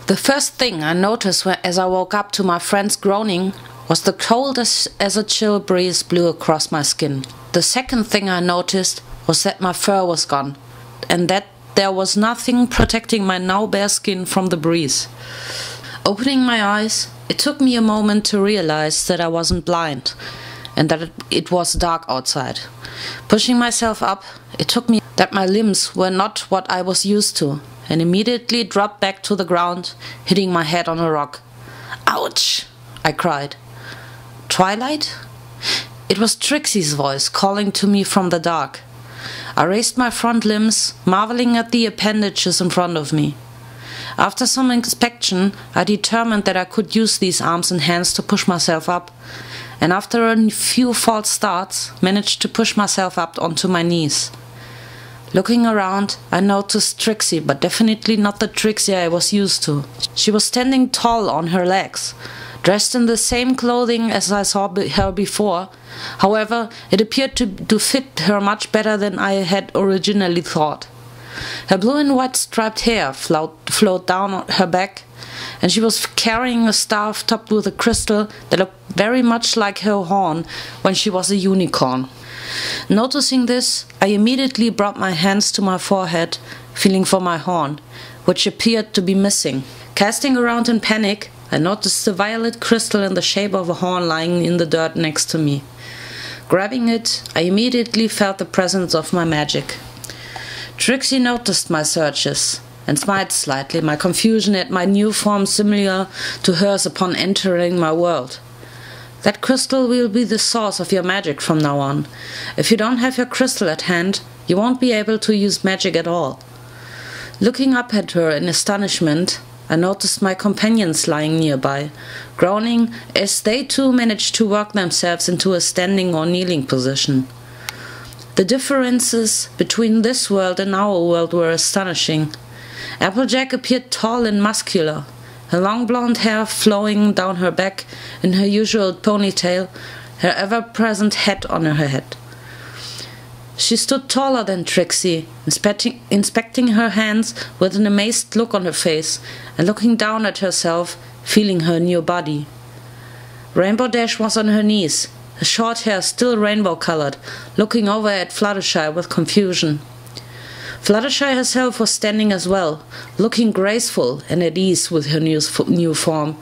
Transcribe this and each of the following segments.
The first thing I noticed as I woke up to my friend's groaning was the cold as a chill breeze blew across my skin. The second thing I noticed was that my fur was gone, and that there was nothing protecting my now bare skin from the breeze. Opening my eyes, it took me a moment to realize that I wasn't blind, and that it was dark outside. Pushing myself up, it took me that my limbs were not what I was used to, and immediately dropped back to the ground, hitting my head on a rock. "Ouch!" I cried. "Twilight?" It was Trixie's voice calling to me from the dark. I raised my front limbs, marveling at the appendages in front of me. After some inspection, I determined that I could use these arms and hands to push myself up, and after a few false starts, managed to push myself up onto my knees. Looking around, I noticed Trixie, but definitely not the Trixie I was used to. She was standing tall on her legs, dressed in the same clothing as I saw her before. However, it appeared to fit her much better than I had originally thought. Her blue and white striped hair flowed down her back, and she was carrying a staff topped with a crystal that looked very much like her horn when she was a unicorn. Noticing this, I immediately brought my hands to my forehead, feeling for my horn, which appeared to be missing. Casting around in panic, I noticed the violet crystal in the shape of a horn lying in the dirt next to me. Grabbing it, I immediately felt the presence of my magic. Trixie noticed my searches and smiled slightly, my confusion at my new form similar to hers upon entering my world. "That crystal will be the source of your magic from now on. If you don't have your crystal at hand, you won't be able to use magic at all." Looking up at her in astonishment, I noticed my companions lying nearby, groaning as they too managed to work themselves into a standing or kneeling position. The differences between this world and our world were astonishing. Applejack appeared tall and muscular, her long blonde hair flowing down her back in her usual ponytail, her ever-present hat on her head. She stood taller than Trixie, inspecting her hands with an amazed look on her face, and looking down at herself, feeling her new body. Rainbow Dash was on her knees, her short hair still rainbow-colored, looking over at Fluttershy with confusion. Fluttershy herself was standing as well, looking graceful and at ease with her new form,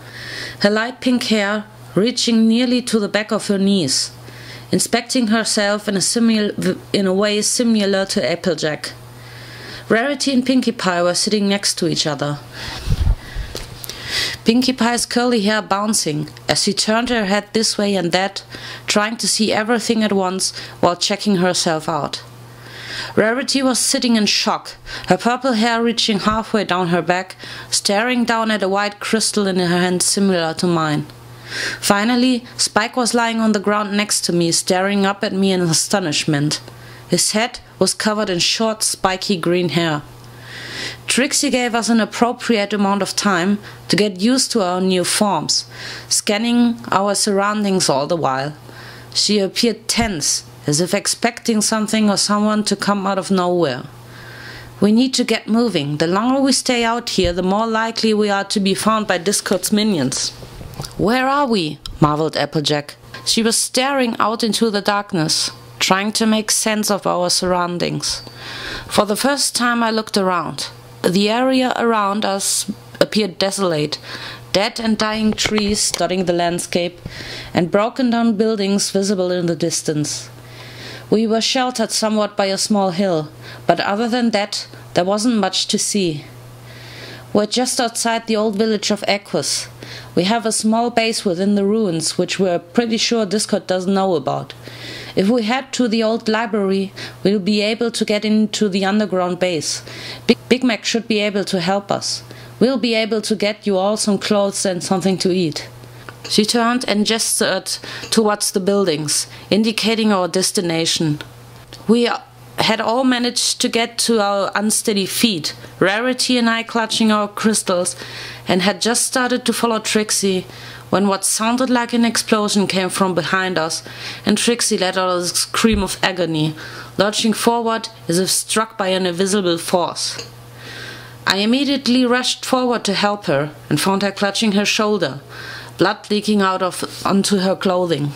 her light pink hair reaching nearly to the back of her knees, inspecting herself in a way similar to Applejack. Rarity and Pinkie Pie were sitting next to each other, Pinkie Pie's curly hair bouncing as she turned her head this way and that, trying to see everything at once while checking herself out. Rarity was sitting in shock, her purple hair reaching halfway down her back, staring down at a white crystal in her hand similar to mine. Finally, Spike was lying on the ground next to me, staring up at me in astonishment. His head was covered in short, spiky green hair. Trixie gave us an appropriate amount of time to get used to our new forms, scanning our surroundings all the while. She appeared tense, as if expecting something or someone to come out of nowhere. "We need to get moving. The longer we stay out here, the more likely we are to be found by Discord's minions." "Where are we?" marveled Applejack. She was staring out into the darkness, trying to make sense of our surroundings. For the first time I looked around. The area around us appeared desolate, dead and dying trees dotting the landscape, and broken down buildings visible in the distance. We were sheltered somewhat by a small hill, but other than that, there wasn't much to see. We're just outside the old village of Equus. We have a small base within the ruins, which we're pretty sure Discord doesn't know about. If we head to the old library, we'll be able to get into the underground base. Big Mac should be able to help us. We'll be able to get you all some clothes and something to eat. She turned and gestured towards the buildings, indicating our destination. We had all managed to get to our unsteady feet, Rarity and I clutching our crystals, and had just started to follow Trixie when what sounded like an explosion came from behind us, and Trixie let out a scream of agony, lurching forward as if struck by an invisible force. I immediately rushed forward to help her and found her clutching her shoulder, blood leaking onto her clothing.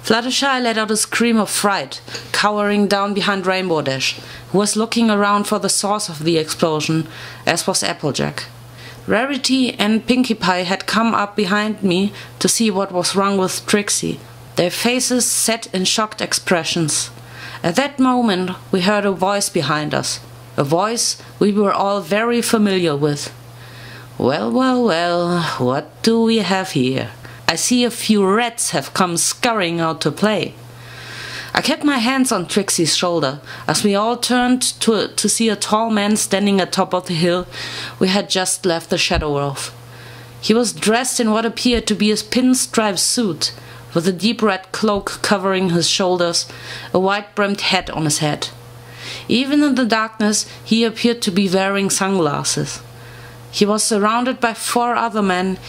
Fluttershy let out a scream of fright, cowering down behind Rainbow Dash, who was looking around for the source of the explosion, as was Applejack. Rarity and Pinkie Pie had come up behind me to see what was wrong with Trixie, their faces set in shocked expressions. At that moment we heard a voice behind us, a voice we were all very familiar with. "Well, well, well, what do we have here? I see a few rats have come scurrying out to play." I kept my hands on Trixie's shoulder as we all turned to see a tall man standing atop of the hill we had just left the shadow of. He was dressed in what appeared to be a pinstripe suit, with a deep red cloak covering his shoulders, a wide-brimmed hat on his head. Even in the darkness he appeared to be wearing sunglasses. He was surrounded by 4 other men,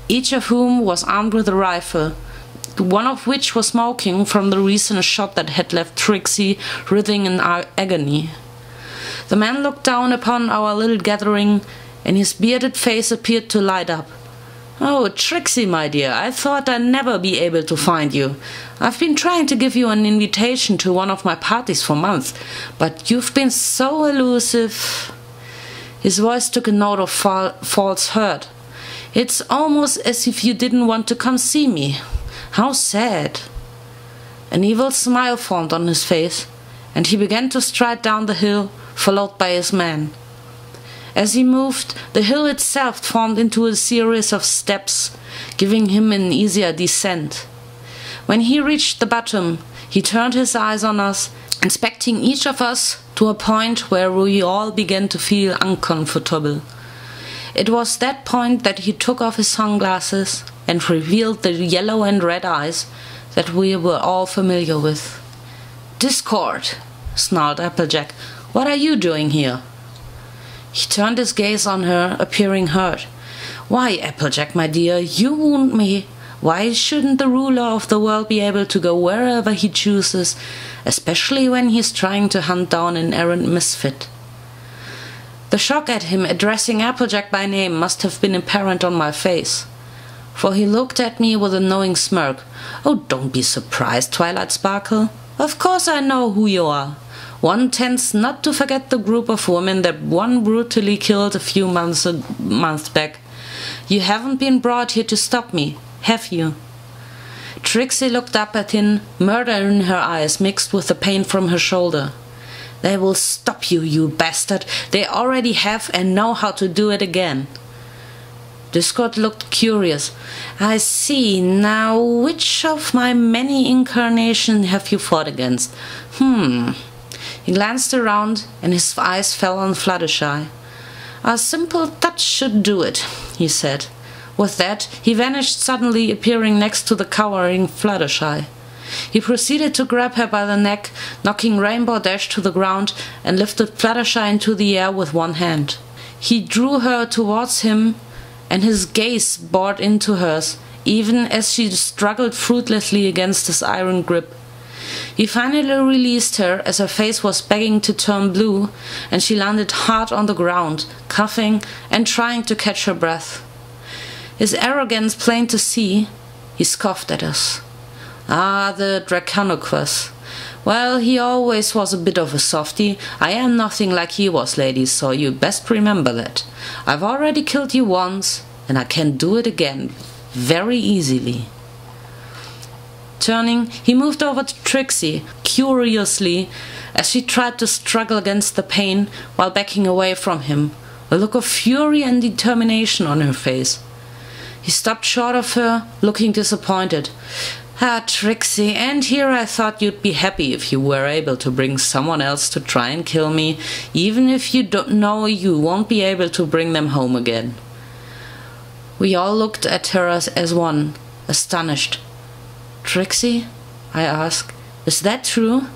each of whom was armed with a rifle, one of which was smoking from the recent shot that had left Trixie writhing in agony. The man looked down upon our little gathering, and his bearded face appeared to light up. "Oh, Trixie, my dear, I thought I'd never be able to find you. I've been trying to give you an invitation to one of my parties for months, but you've been so elusive." His voice took a note of false hurt. "It's almost as if you didn't want to come see me. How sad." An evil smile formed on his face, and he began to stride down the hill, followed by his men. As he moved, the hill itself formed into a series of steps, giving him an easier descent. When he reached the bottom, he turned his eyes on us, inspecting each of us to a point where we all began to feel uncomfortable. It was that point that he took off his sunglasses and revealed the yellow and red eyes that we were all familiar with. "Discord," snarled Applejack. "What are you doing here?" He turned his gaze on her, appearing hurt. "Why, Applejack, my dear, you wound me. Why shouldn't the ruler of the world be able to go wherever he chooses, especially when he's trying to hunt down an errant misfit?" The shock at him addressing Applejack by name must have been apparent on my face, for he looked at me with a knowing smirk. "Oh, don't be surprised, Twilight Sparkle. Of course I know who you are. One tends not to forget the group of women that one brutally killed a few months back. You haven't been brought here to stop me, have you?" Trixie looked up at him, murder in her eyes mixed with the pain from her shoulder. "They will stop you, you bastard. They already have and know how to do it again." Discord looked curious. "I see. Now, which of my many incarnations have you fought against?" He glanced around, and his eyes fell on Fluttershy. "A simple touch should do it," he said. With that, he vanished suddenly, appearing next to the cowering Fluttershy. He proceeded to grab her by the neck, knocking Rainbow Dash to the ground, and lifted Fluttershy into the air with one hand. He drew her towards him, and his gaze bored into hers, even as she struggled fruitlessly against his iron grip. He finally released her as her face was begging to turn blue, and she landed hard on the ground, coughing and trying to catch her breath. His arrogance plain to see, he scoffed at us. "Ah, the Draconoquus. Well, he always was a bit of a softy. I am nothing like he was, ladies, so you best remember that. I've already killed you once, and I can do it again, very easily." Turning, he moved over to Trixie, curiously, as she tried to struggle against the pain while backing away from him, a look of fury and determination on her face. He stopped short of her, looking disappointed. "Ah, Trixie, and here I thought you'd be happy if you were able to bring someone else to try and kill me, even if you don't know you won't be able to bring them home again." We all looked at her as one, astonished. "Trixie?" I asked. "Is that true?"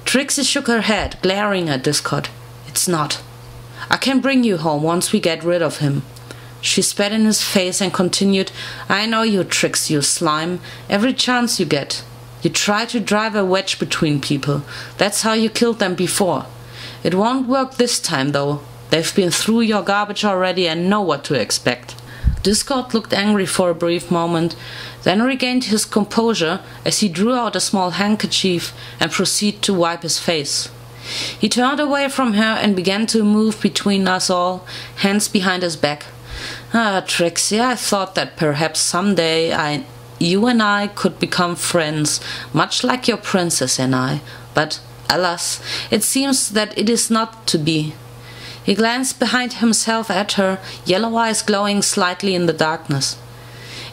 Trixie shook her head, glaring at Discord. "It's not. I can bring you home once we get rid of him." She spat in his face and continued, "I know you tricks, you slime. Every chance you get. You try to drive a wedge between people. That's how you killed them before. It won't work this time, though. They've been through your garbage already and know what to expect." Discord looked angry for a brief moment, then regained his composure as he drew out a small handkerchief and proceeded to wipe his face. He turned away from her and began to move between us all, hands behind his back. "Ah, Trixie, I thought that perhaps someday you and I could become friends, much like your princess and I, but alas, it seems that it is not to be." He glanced behind himself at her, yellow eyes glowing slightly in the darkness.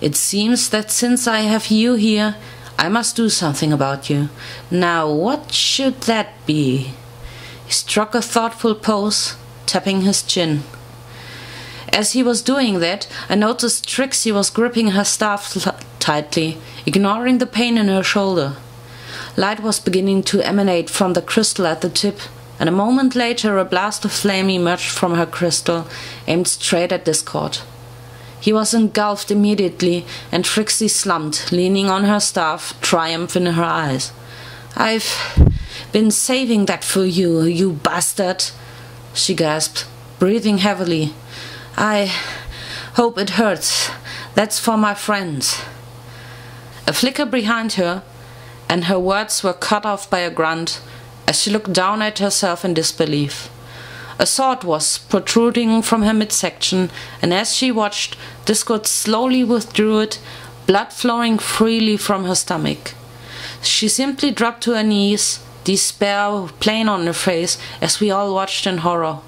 "It seems that since I have you here, I must do something about you. Now, what should that be?" He struck a thoughtful pose, tapping his chin. As he was doing that, I noticed Trixie was gripping her staff tightly, ignoring the pain in her shoulder. Light was beginning to emanate from the crystal at the tip, and a moment later a blast of flame emerged from her crystal, aimed straight at Discord. He was engulfed immediately, and Trixie slumped, leaning on her staff, triumph in her eyes. "I've been saving that for you, you bastard," she gasped, breathing heavily. "I hope it hurts. That's for my friends." A flicker behind her, and her words were cut off by a grunt, as she looked down at herself in disbelief. A sword was protruding from her midsection, and as she watched, Discord slowly withdrew it, blood flowing freely from her stomach. She simply dropped to her knees, despair plain on her face, as we all watched in horror.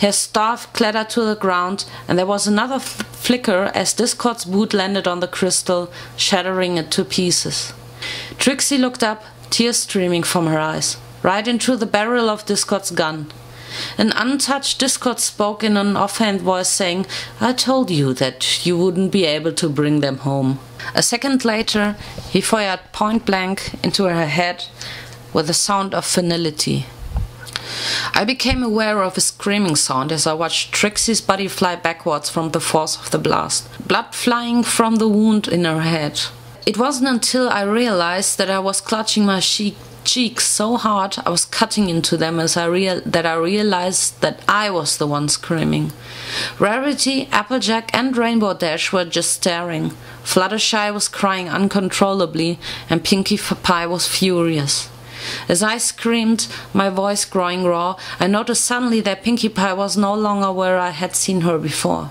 Her staff clattered to the ground, and there was another flicker as Discord's boot landed on the crystal, shattering it to pieces. Trixie looked up, tears streaming from her eyes, right into the barrel of Discord's gun. An untouched Discord spoke in an offhand voice saying, "I told you that you wouldn't be able to bring them home." A second later, he fired point blank into her head with a sound of finality. I became aware of a screaming sound as I watched Trixie's body fly backwards from the force of the blast, blood flying from the wound in her head. It wasn't until I realized that I was clutching my cheeks so hard I was cutting into them as I realized that I was the one screaming. Rarity, Applejack and Rainbow Dash were just staring. Fluttershy was crying uncontrollably, and Pinkie Pie was furious. As I screamed, my voice growing raw, I noticed suddenly that Pinkie Pie was no longer where I had seen her before.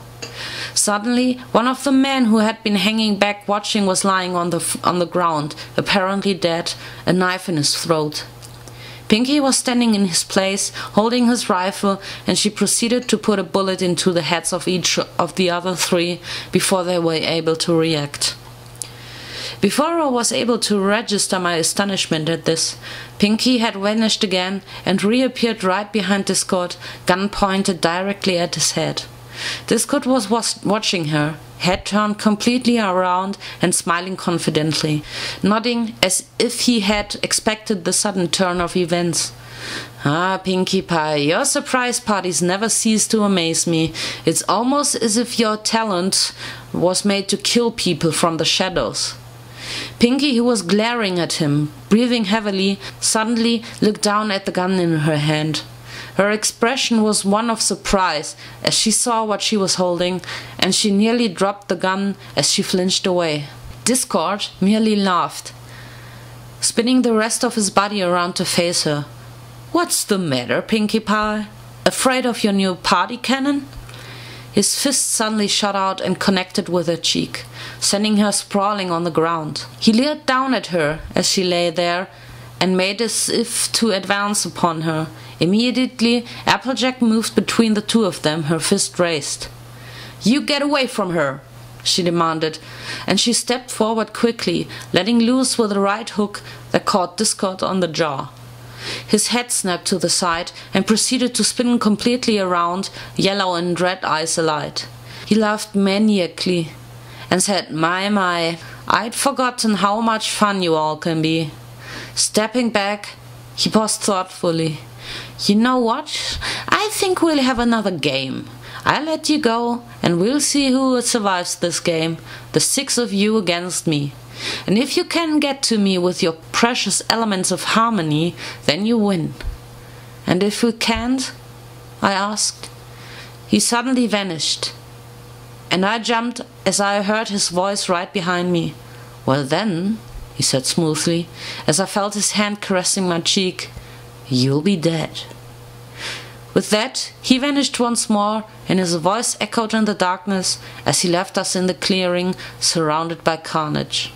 Suddenly, one of the men who had been hanging back watching was lying on the ground, apparently dead, a knife in his throat. Pinkie was standing in his place, holding his rifle, and she proceeded to put a bullet into the heads of each of the other three before they were able to react. Before I was able to register my astonishment at this, Pinkie had vanished again and reappeared right behind Discord, gun pointed directly at his head. Discord was watching her, head turned completely around and smiling confidently, nodding as if he had expected the sudden turn of events. "Ah, Pinkie Pie, your surprise parties never cease to amaze me. It's almost as if your talent was made to kill people from the shadows." Pinkie, who was glaring at him, breathing heavily, suddenly looked down at the gun in her hand. Her expression was one of surprise as she saw what she was holding, and she nearly dropped the gun as she flinched away. Discord merely laughed, spinning the rest of his body around to face her. "What's the matter, Pinkie Pie? Afraid of your new party cannon?" His fist suddenly shot out and connected with her cheek, sending her sprawling on the ground. He leered down at her as she lay there and made as if to advance upon her. Immediately, Applejack moved between the two of them, her fist raised. "You get away from her!" she demanded, and she stepped forward quickly, letting loose with a right hook that caught Discord on the jaw. His head snapped to the side and proceeded to spin completely around, yellow and red eyes alight. He laughed maniacally and said, My, I'd forgotten how much fun you all can be." Stepping back, he paused thoughtfully. "You know what? I think we'll have another game. I'll let you go, and we'll see who survives this game, the 6 of you against me. And if you can get to me with your precious elements of harmony, then you win. And if we can't?" I asked. He suddenly vanished, and I jumped as I heard his voice right behind me. "Well then," he said smoothly, as I felt his hand caressing my cheek, "you'll be dead." With that, he vanished once more, and his voice echoed in the darkness as he left us in the clearing, surrounded by carnage.